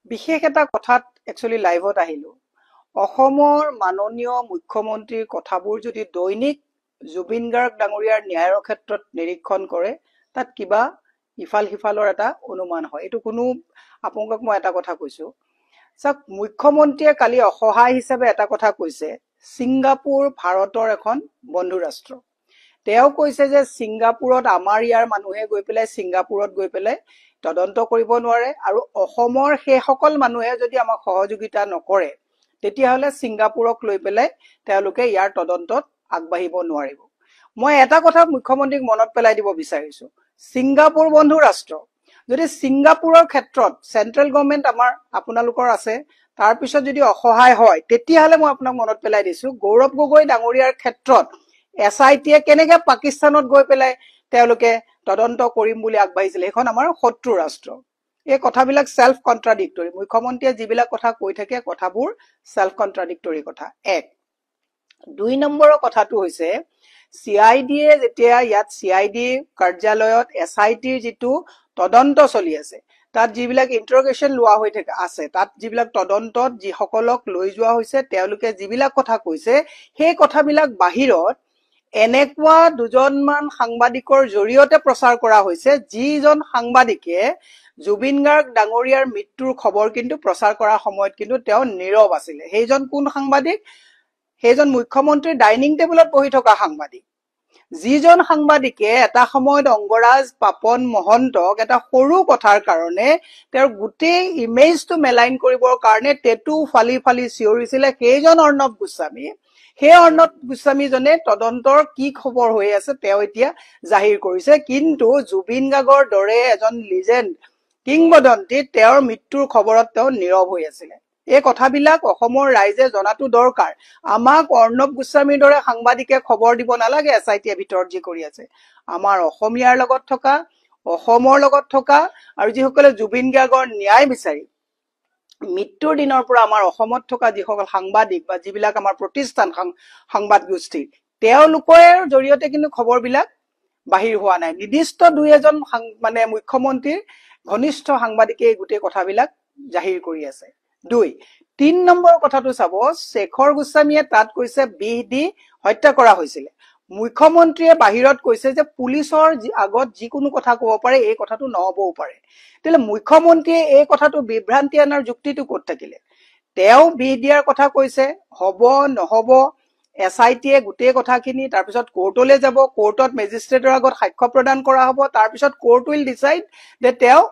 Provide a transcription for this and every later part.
বিশেষ এটা কথাত একচুয়ালি লাইভত আহিলো অসমৰ মাননীয় মুখ্যমন্ত্ৰীৰ কথাবোৰ যদি দৈনিক জুবিন গাৰ্গ ডাঙৰীয়াৰ ন্যায়ৰ ক্ষেত্ৰত নিৰীক্ষণ কৰে তাত কিবা ইফাল সিফালৰ এটা অনুমান হয় এটো কোনো আপোনাক মই এটা কথা কৈছো সক মুখ্যমন্ত্ৰীয়ে কালি অসহায় হিচাপে এটা কথা কৈছে সিংগাপুৰ ভাৰতৰ এখন বন্ধু ৰাষ্ট্ৰ তেওঁ কৈছে যে সিংগাপুৰত আমাৰ ইয়াৰ মানুহে গৈ পেলাই সিংগাপুৰত গৈ পেলাই তদন্ত কৰিব নোৱাৰে আৰু অসমৰ সেই সকল মানুহে যদি আমাক সহযোগিতা নকৰে তেতিয়া হলে সিংগাপুৰক লৈ পেলাই তেওঁলোকে ইয়াৰ তদন্তত আগবাঢ়িব নোৱাৰিব মই এটা কথা মুখ্যমন্ত্ৰীক মনত পেলাই দিব বিচাৰিছো সিংগাপুৰ বন্ধু ৰাষ্ট্ৰ যদি সিংগাপুৰৰ ক্ষেত্ৰত সেন্ট্ৰেল গভৰ্নমেন্ট আমাৰ আপোনালোকৰ আছে তাৰ পিছত যদি অসহায় হয় তেতিয়া হলে মই আপোনাক মনত পেলাই দিছো গৌৰৱ গগৈ ডাঙৰীয়াৰ ক্ষেত্ৰত এসআইটিয়ে কেনেকে পাকিস্তানত গৈ পেলাই তেওঁলোকে তদন্ত কৰিম বুলি আগবাঢ়িছিল এখন আমাৰ শত্ৰু ৰাষ্ট্ৰ এই কথাবিলাক সেলফ কন্ট্ৰাডিক্টৰি মুখ্যমন্ত্ৰীয়ে যিবিলাক কথা কৈ থাকে কথাবোৰ সেলফ কন্ট্ৰাডিক্টৰি কথা এক দুই নম্বৰৰ কথাটো হৈছে সিআইডিয়ে যেতিয়া ইয়াত সিআইডি কাৰ্যালয়ত এসআইটিৰ যেটো তদন্ত চলি আছে তাত যিবিলাক ইন্টাৰোগেশন লোৱা হৈ থাকে আছে তাত যিবিলাক তদন্তত যি সকলক লৈ যোৱা হৈছে তেওঁলোকে যিবিলাক কথা কৈছে সেই কথাবিলাক বাহিৰত এনেকুৱা দুজনমান সাংবাদিকৰ জৰিয়তে প্ৰচাৰ কৰা হৈছে যিজন সাংবাদিকে জুবিন গাৰ্গ ডাঙৰীয়াৰ মৃত্যুৰ খবৰ কিন্তু প্ৰচাৰ কৰাৰ সময়ত কিন্তু তেওঁ নীৰৱ আছিল সেইজন কোন সাংবাদিক সেইজন মুখ্যমন্ত্ৰীৰ ডাইনিং টেবুলত বহি থকা সাংবাদিক যিজন সাংবাদিকে এটা সময়ত অংগৰাজ পাপন মহন্তক এটা সৰু কথাৰ কাৰণে তেওঁৰ গোটেই ইমেজটো মেলাইন কৰিবৰ কাৰণে টেটু ফালি ফালি চিঞৰিছিল সেইজন অৰ্ণৱ গোস্বামী সেই অৰ্ণৱ গোস্বামী জনে তদন্তৰ কি খবৰ হৈ আছে তেওঁ এতিয়া জাহিৰ কৰিছে কিন্তু জুবিন গাৰ্গৰ দৰে এজন লিজেন্ড কিংবদন্তি তেওঁৰ মৃত্যুৰ খবৰত তেওঁ নীৰৱ হৈ আছিল এই কথাবিলাক অসমৰ ৰাইজে জনাটো দৰকাৰ আমাক অৰ্ণৱ গোস্বামীৰ দৰে সাংবাদিকে খবৰ দিব নালাগে এসআইটিৰ ভিতৰত যি কৰি আছে আমাৰ অসমীয়াৰ লগত থকা অসমৰ লগত থকা আৰু যিসকলে জুবিন গাৰ্গৰ ন্যায় বিচাৰি মৃত্যুৰ দিনৰ পৰা আমাৰ অসমত থকা যিসকল সাংবাদিক বা যিবিলাক আমাৰ প্ৰতিষ্ঠান সংবাদ গোষ্ঠী তেওঁলোকৰ জৰিয়তে কিন্তু খবৰবিলাক বাহিৰ হোৱা নাই নিৰ্দিষ্ট দুই এজন মানে মুখ্যমন্ত্ৰীৰ ঘনিষ্ঠ সাংবাদিকে গোটেই কথাবিলাক জাহিৰ কৰি আছে দুই তিন নম্বৰ কথাটো চাব শেখৰ গোস্বামীয়ে তাত কৈছে বিধি হত্যা কৰা হৈছিল মুখ্যমন্ত্ৰীয়ে বাহিৰত কৈছে যে পুলিচৰ আগত যিকোনো কথা ক'ব পাৰে এই কথাটো নহবও পাৰে তেলে মুখ্যমন্ত্ৰীয়ে এই কথাটো বিভ্ৰান্তি আনাৰ যুক্তিটো ক'ত থাকিলে তেওঁ বিধিয়াৰ কথা কৈছে হ'ব নহব এসআইটিয়ে গোটেই কথাখিনি তাৰ পিছত কোৰ্টলৈ যাব কোৰ্টত মেজিস্ট্ৰেটৰ আগত সাক্ষ্য প্ৰদান কৰা হ'ব তাৰ পিছত কোৰ্ট উইল ডিসাইড যে তেওঁ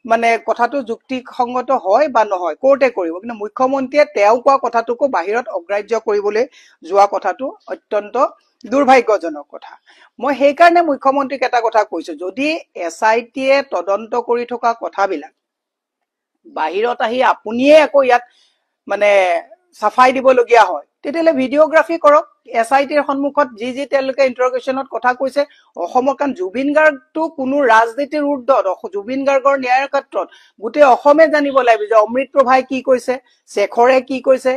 মানে কথাটো যুক্তিসংগত হয় বা নহয় কোৰ্টে কৰিব কিন্তু মুখ্যমন্ত্ৰীয়ে তেওঁ কোৱা কথাটোকো বাহিৰত অগ্ৰাহ্য কৰিবলৈ যোৱা কথাটো অত্যন্ত দুৰ্ভাগ্যজনক কথা মই সেই কাৰণে মুখ্যমন্ত্ৰীক এটা কথা কৈছো যদি এসআইটিয়ে তদন্ত কৰি থকা কথাবিলাক বাহিৰত আহি আপুনিয়ে আকৌ ইয়াত মানে সাফাই দিব লগিয়া হয় তেতিয়ালে ভিডিওগ্ৰাফি কৰক এসআইটিৰ সন্মুখত যি তেওঁলোকে ইন্টাৰোগেশনত কথা কৈছে অসমৰ কাৰণ জুবিন গাৰ্গটো কোনো ৰাজনীতিৰ ঊৰ্ধত জুবিন গাৰ্গৰ ন্যায়ৰ ক্ষেত্ৰত গোটেই অসমে জানিব লাগিব যে অমৃত প্ৰভাই কি কৈছে শেখৰে কি কৈছে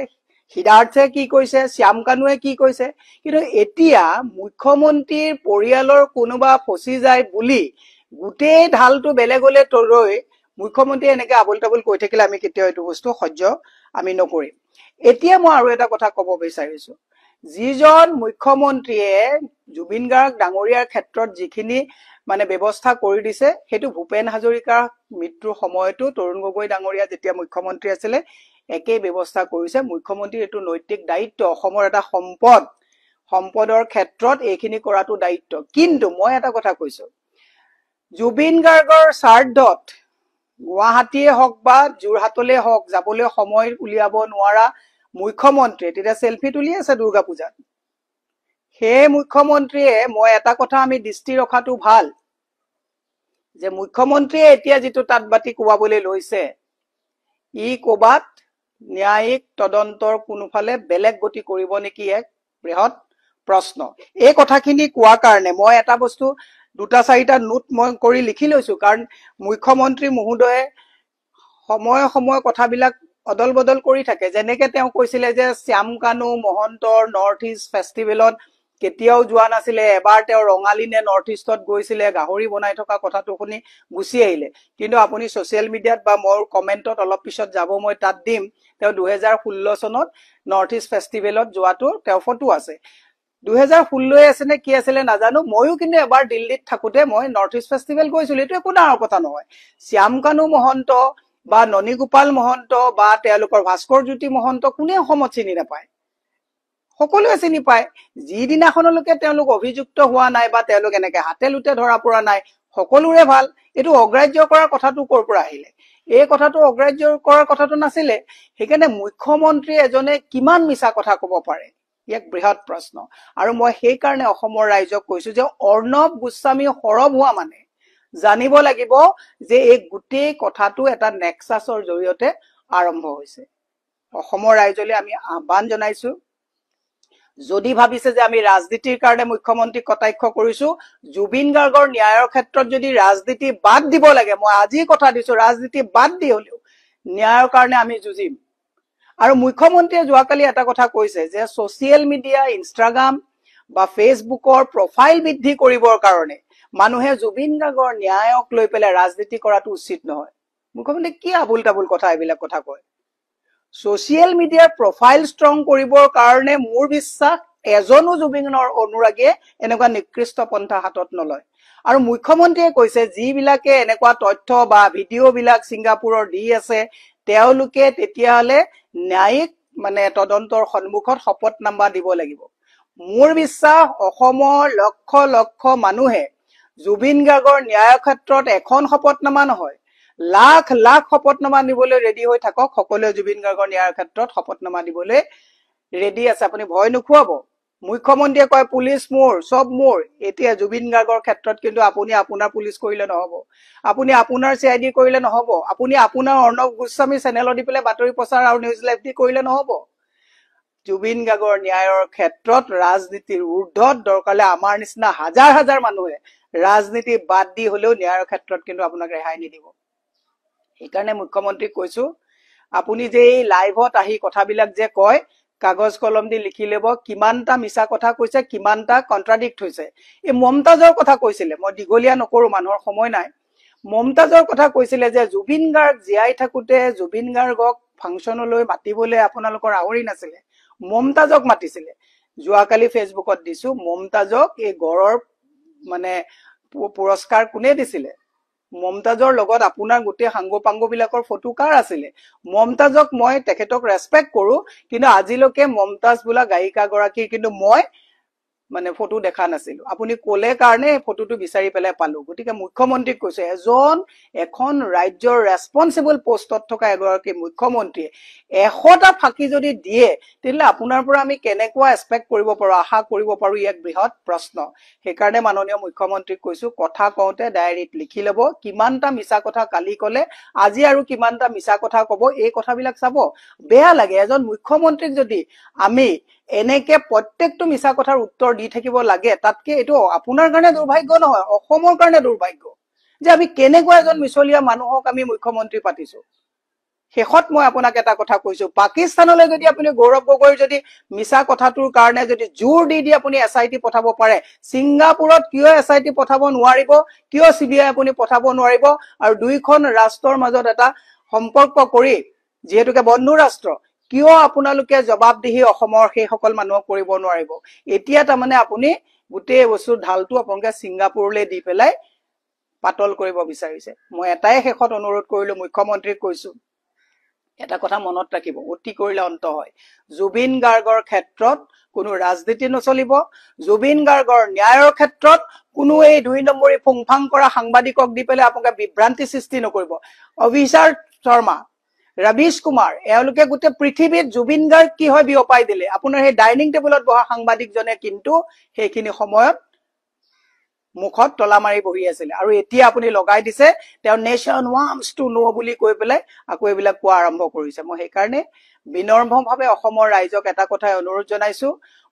সিদ্ধাৰ্থে কি কৈছে শ্যাম কানুৱে কি কৈছে কিন্তু এতিয়া মুখ্যমন্ত্ৰীৰ পৰিয়ালৰ কোনোবা ফসি যায় বুলি গোটেই ঢালটো বেলেগলে তৰৈ মুখ্যমন্ত্ৰী এনেকে আবল তাবল কৈ থাকিলে আমি কেতিয়াও এইটো বস্তু সহ্য আমি নকৰিম এতিয়া মই আৰু এটা কথা ক'ব বিচাৰিছো যিজন মুখ্যমন্ত্ৰীয়ে জুবিন গাৰ্গ ডাঙৰীয়াৰ ক্ষেত্ৰত যিখিনি মানে ব্যৱস্থা কৰি দিছে হেতু ভূপেন হাজৰিকাৰ মৃত্যুৰ সময়তো তৰুণ গগৈ ডাঙৰীয়া যেতিয়া মুখ্যমন্ত্ৰী আছিল একে ব্যৱস্থা কৰিছে মুখ্যমন্ত্ৰীৰ এটো নৈতিক দায়িত্ব অসমৰ এটা সম্পদৰ ক্ষেত্ৰত এইখিনি কৰাটো দায়িত্ব কিন্তু মই এটা কথা কৈছো জুবিন গাৰ্গৰ শ্ৰাদ্ধত গুৱাহাটীয়ে হওক বা যোৰহাটলে হওক যাবলৈ সময় উলিয়াব নোৱাৰা মুখ্যমন্ত্ৰী তেতিয়া সেলফি তুলি আছে দুৰ্গা পূজাত সেই মুখ্যমন্ত্ৰীয়ে মই এটা কথা আমি দৃষ্টি ৰখাটো ভাল যে মুখ্যমন্ত্ৰীয়ে এতিয়া যেটো তাতবাতি কোৱাবলৈ লৈছে ই কোবাত ন্যায়িক তদন্তৰ কোনোফালে বেলেগ গতি কৰিব নেকি এক বৃহৎ প্ৰশ্ন এই কথাখিনি কোৱা কাৰণে মই এটা বস্তু দুটা চাৰিটা নোট মই কৰি লিখি লৈছো কাৰণ মুখ্যমন্ত্ৰী মহোদয়ে সময় কথাবিলাক অদল বদল কৰি থাকে যেনেকে তেওঁ কৈছিলে যে শ্যাম কানু মহন্তৰ নৰ্থ ইষ্ট ফেষ্টিভেলত কেতিয়াও যোৱা নাছিলে এবাৰ তেওঁ ৰঙালী নে নৰ্থ ইষ্টত গৈছিলে গাহৰি বনাই থকা কথাটো শুনি গুচি আহিলে কিন্তু আপুনি সোশ্যাল মিডিয়াত বা মোৰ কমেন্টত অলপ পিছত যাব মই তাত দিম তেওঁ 2016 চনত নৰ্থ ইষ্ট ফেষ্টিভেলত যোৱাটো তেওঁ ফটো আছে 2016 আছে নে কি আছিল নাজানো ময়ো কিন্তু এবাৰ দিল্লীত থাকোতে মই নৰ্থ ইষ্ট ফেষ্টিভেল গৈছিল এটো একো ডাঙৰ কথা নহয় শ্যামকানু মহন্ত বা ননীগোপাল মহন্ত বা তেওঁলোকৰ ভাস্কৰ জ্যোতি মহন্ত কোনে অসমত চিনি নাপায় সকলোৱে চিনি পায় যিদিনাখনলৈকে তেওঁলোক অভিযুক্ত হোৱা নাই বা তেওঁলোক এনেকে হাতে লুটে ধৰা পৰা নাই সকলোৰে ভাল এটো অগ্ৰাহ্য কৰাৰ কথাটো কৰ পৰা আহিলে এই কথাটো অগ্ৰাহ্য কৰাৰ কথাটো নাছিলে সেইকাৰণে মুখ্যমন্ত্ৰী এজনে কিমান মিছা কথা ক'ব পাৰে এক বৃহৎ প্ৰশ্ন আৰু মই সেই কাৰণে অসমৰ ৰাইজক কৈছো যে অৰ্ণৱ গোস্বামী হৰব হোৱা মানে জানিব লাগিব যে এই গোটেই কথাটো এটা নেক্সাছৰ জৰিয়তে আৰম্ভ হৈছে অসমৰ ৰাইজলৈ আমি আহ্বান জনাইছো যদি ভাবিছে যে আমি ৰাজনীতিৰ কাৰণে মুখ্যমন্ত্ৰী কটাক্ষ কৰিছো জুবিন গাৰ্গৰ ন্যায়ৰ ক্ষেত্ৰত যদি ৰাজনীতি বাদ দিব লাগে মই আজি কথা দিছো ৰাজনীতি বাদ দি হলেও ন্যায়ৰ কাৰণে আমি যুঁজিম আৰু মুখ্যমন্ত্ৰীয়ে যোৱাকালি এটা কথা কৈছে যে সোশ্যাল মিডিয়া ইনষ্টাগ্ৰাম বা ফেচবুকৰ প্ৰফাইল বৃদ্ধি কৰিবৰ কাৰণে মানুহে জুবিন গাৰ্গৰ ন্যায়ক লৈ পেলাই ৰাজনীতি কৰাটো উচিত নহয় মুখ্যমন্ত্ৰী কি আবুল তাবুল কথা এইবিলাক কথা কয় সোশ্যাল মিডিয়াৰ প্ৰফাইল ষ্ট্ৰং কৰিবৰ কাৰণে মোৰ বিশ্বাস এজনো জুবিনৰ অনুৰাগীয়ে এনেকুৱা নিকৃষ্ট পন্থা হাতত নলয় আৰু মুখ্যমন্ত্ৰীয়ে কৈছে যিবিলাকে এনেকুৱা তথ্য বা ভিডিঅ' বিলাক সিংগাপুৰৰ দি আছে তেওঁলোকে তেতিয়াহলে ন্যায়িক মানে তদন্তৰ সন্মুখত শপতনামা দিব লাগিব মোৰ বিশ্বাস অসমৰ লক্ষ লক্ষ মানুহে জুবিন গাৰ্গৰ ন্যায়ৰ ক্ষেত্ৰত এখন শপতনামা নহয় লাখ লাখ শপতনামা দিবলৈ ৰেডি হৈ থাকক সকলোৱে জুবিন গাৰ্গৰ ন্যায়ৰ ক্ষেত্ৰত শপতনামা দিবলৈ ৰেডি আছে আপুনি ভয় নোখোৱাব মুখ্যমন্ত্ৰীয়ে কয় পুলিশ মোৰ সব মোৰ এতিয়া জুবিন গাৰ্গৰ ক্ষেত্ৰত কিন্তু আপুনি আপোনাৰ পুলিশ কৰিলে নহব আপুনি আপোনাৰ সিআইডি কৰিলে নহব আপুনি আপোনাৰ অৰ্ণৱ গোস্বামী চেনেলত দি পেলাই বাতৰি প্ৰচাৰ আৰু নিউজ লাইভ দি কৰিলে নহব জুবিন গাৰ্গৰ ন্যায়ৰ ক্ষেত্ৰত ৰাজনীতিৰ ঊৰ্ধ্বত দৰকাৰলে আমাৰ নিচিনা হাজাৰ হাজাৰ মানুহে ৰাজনীতি বাদ দি হলেও ন্যায়ৰ ক্ষেত্ৰত কিন্তু আপোনাক ৰেহাই নিদিব সেইকাৰণে মুখ্যমন্ত্ৰীক কৈছো আপুনি যে এই লাইভত আহি কথাবিলাক যে কয় কাগজ কলম দি লিখি লব কিমানটা মিছা কথা কৈছে কিমানটা কন্ট্ৰাডিক্ট হৈছে এই মমতাজৰ কথা কৈছিলে মই দীঘলীয়া নকৰো মানুহৰ সময় নাই মমতাজৰ কথা কৈছিলে যে জুবিন গাৰ্গ জীয়াই থাকোতে জুবিন গাৰ্গক ফাংচনলৈ মাতিবলৈ আপোনালোকৰ আহৰি নাছিলে মমতাজক মাতিছিলে যোৱাকালি ফেচবুকত দিছো মমতাজক এই গড়ৰ মানে পুৰস্কাৰ কোনে দিছিলে মমতাজৰ লগত আপোনাৰ গোটেই সাংগপাংগ বিলাকৰ ফটো কাৰ আছিলে মমতাজক মই তেখেতক ৰেসপেক্ট কৰো কিন্তু আজিলৈকে মমতাজ বোলা গায়িকা গৰাকী কিন্তু মই মানে ফটো দেখা নাছিলো আপুনি কোলে কাৰণে ফটোটো বিচাৰি পেলাই পালো গতিকে মুখ্যমন্ত্ৰীক কৈছে এখন ৰাজ্যৰ ৰেসপন্সিবল পোষ্টত থকা এগৰাকী মুখ্যমন্ত্ৰীয়ে 100টা ফাঁকি যদি দিয়ে তেলে আপোনাৰ পৰা আমি কেনেকুৱা এক্সপেক্ট কৰিব পাৰো আশা কৰিব পাৰো এক বৃহৎ প্ৰশ্ন সেইকাৰণে মাননীয় মুখ্যমন্ত্ৰীক কৈছো কথা কওঁতে ডায়েৰীত লিখি লব কিমানটা মিছা কথা কালি কলে আজি আৰু কিমানটা মিছা কথা কব এই কথাবিলাক চাব বেয়া লাগে এজন মুখ্যমন্ত্ৰীক যদি আমি এনেকে প্ৰত্যেকটো মিছা কথাৰ উত্তৰ দি থাকিব লাগে তাতকে এটো আপোনাৰ কাৰণে দুৰ্ভাগ্য নহয় অসমৰ কাৰণে দুৰ্ভাগ্য যে আমি কেনেকুৱা এজন মিছলীয়া মানুহক আমি মুখ্যমন্ত্ৰী পাতিছো শেষত মই আপোনাক এটা কথা কৈছো পাকিস্তানলৈ যদি আপুনি গৌৰৱ গগৈৰ যদি মিছা কথাটোৰ কাৰণে যদি জোৰ দি আপুনি এসআইটি পঠাব পাৰে সিংগাপুৰত কিয় এসআইটি পঠাব নোৱাৰিব কিয় সিবিআই আপুনি পঠাব নোৱাৰিব আৰু দুইখন ৰাষ্ট্ৰৰ মাজত এটা সম্পৰ্ক কৰি যেহেতুকে বন্ধু ৰাষ্ট্ৰ কিয় আপোনালোকে জবাবদিহি অসমৰ সেই সকল মানুহক কৰিব নোৱাৰিব এতিয়া তাৰমানে আপুনি গোটেই বস্তুৰ ঢালটো আপোনালোকে সিংগাপুৰলৈ দি পেলাই পাতল কৰিব বিচাৰিছে মই এটাই শেষত অনুৰোধ কৰিলো মুখ্যমন্ত্ৰীক কৈছো এটা কথা মনত ৰাখিব অতি কৰিলে অন্ত হয় জুবিন গাৰ্গৰ ক্ষেত্ৰত কোনো ৰাজনীতি নচলিব জুবিন গাৰ্গৰ ন্যায়ৰ ক্ষেত্ৰত কোনো এই 2 নম্বৰী ফুংফাং কৰা সাংবাদিকক দি পেলাই আপোনালোকে বিভ্ৰান্তি সৃষ্টি নকৰিব অভিচাৰ শৰ্মা ৰবিশ কুমাৰ এওঁলোকে গোটেই পৃথিৱীত জুবিন গাৰ্গ কি হয় বিয়পাই দিলে আপোনাৰ সেই ডাইনিং টেবুলত বহা সাংবাদিকজনে কিন্তু সেইখিনি সময়ত মুখত তলা মাৰি বহি আছিল আৰু এতিয়া আপুনি লগাই দিছে তেওঁ নেশন ওয়ান্টস টু নো বুলি কৈ পেলাই আকৌ এইবিলাক কোৱা আৰম্ভ কৰিছে মই সেই কাৰণে বিনম্ৰভাৱে অসমৰ ৰাইজক এটা কথাই অনুৰোধ জনাইছো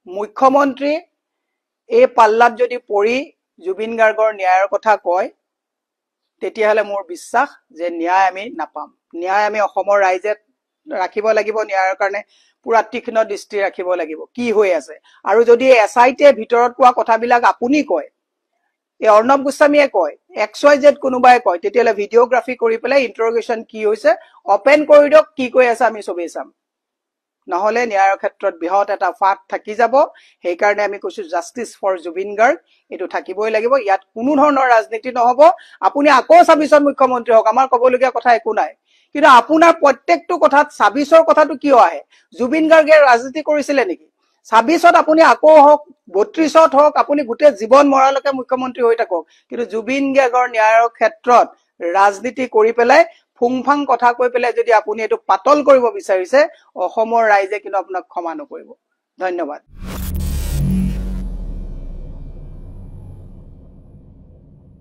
মুখ্যমন্ত্ৰী এই পাল্লাত যদি পৰি জুবিন গাৰ্গৰ ন্যায়ৰ কথা কয় তেতিয়াহলে মোৰ বিশ্বাস যে ন্যায় আমি নাপাম ন্যায় আমি অসমৰ ৰাইজে ৰাখিব লাগিব ন্যায়ৰ কাৰণে পুৰা তীক্ষ্ণ দৃষ্টি ৰাখিব লাগিব কি হৈ আছে আৰু যদি এছআইটিয়ে ভিতৰত কোৱা কথাবিলাক আপুনি কয় এই অৰ্ণৱ গোস্বামীয়ে কয় XYZ কোনোবাই কয় তেতিয়ালে ভিডিওগ্ৰাফি কৰি পেলাই ইন্টাৰোগেশন কি হৈছে ওপেন কৰি দিয়ক কি কৈ আছে আমি সবেই চাম নহলে ন্যায়ৰ ক্ষেত্ৰত বৃহৎ এটা ফাট থাকি যাব সেই কাৰণে আমি কৈছো জাস্টিস ফৰ জুবিন গাৰ্গ এটো থাকিবই লাগিব ইয়াত কোনো ধৰণৰ ৰাজনীতি নহব আপুনি আকৌ 26ত মুখ্যমন্ত্ৰী হওক আমাৰ কবলগীয়া কথা একো নাই কিন্তু আপোনাৰ প্ৰত্যেকটো কথাত 26ৰ কথাটো কিয় আহে জুবিন গাৰ্গে ৰাজনীতি কৰিছিল নেকি 26ত আপুনি আকৌ হওক 32ত হওক আপুনি গোটে জীৱন মৰালৈকে মুখ্যমন্ত্ৰী হৈ থাকক কিন্তু জুবিন গাৰ্গৰ ন্যায়ৰ ক্ষেত্ৰত ৰাজনীতি কৰি পেলাই ফুংফাং কথা কৈ পেলাই যদি আপুনি এটো পাতল কৰিব বিচাৰিছে অসমৰ ৰাইজে কিন্তু আপোনাক ক্ষমা নকৰিব ধন্যবাদ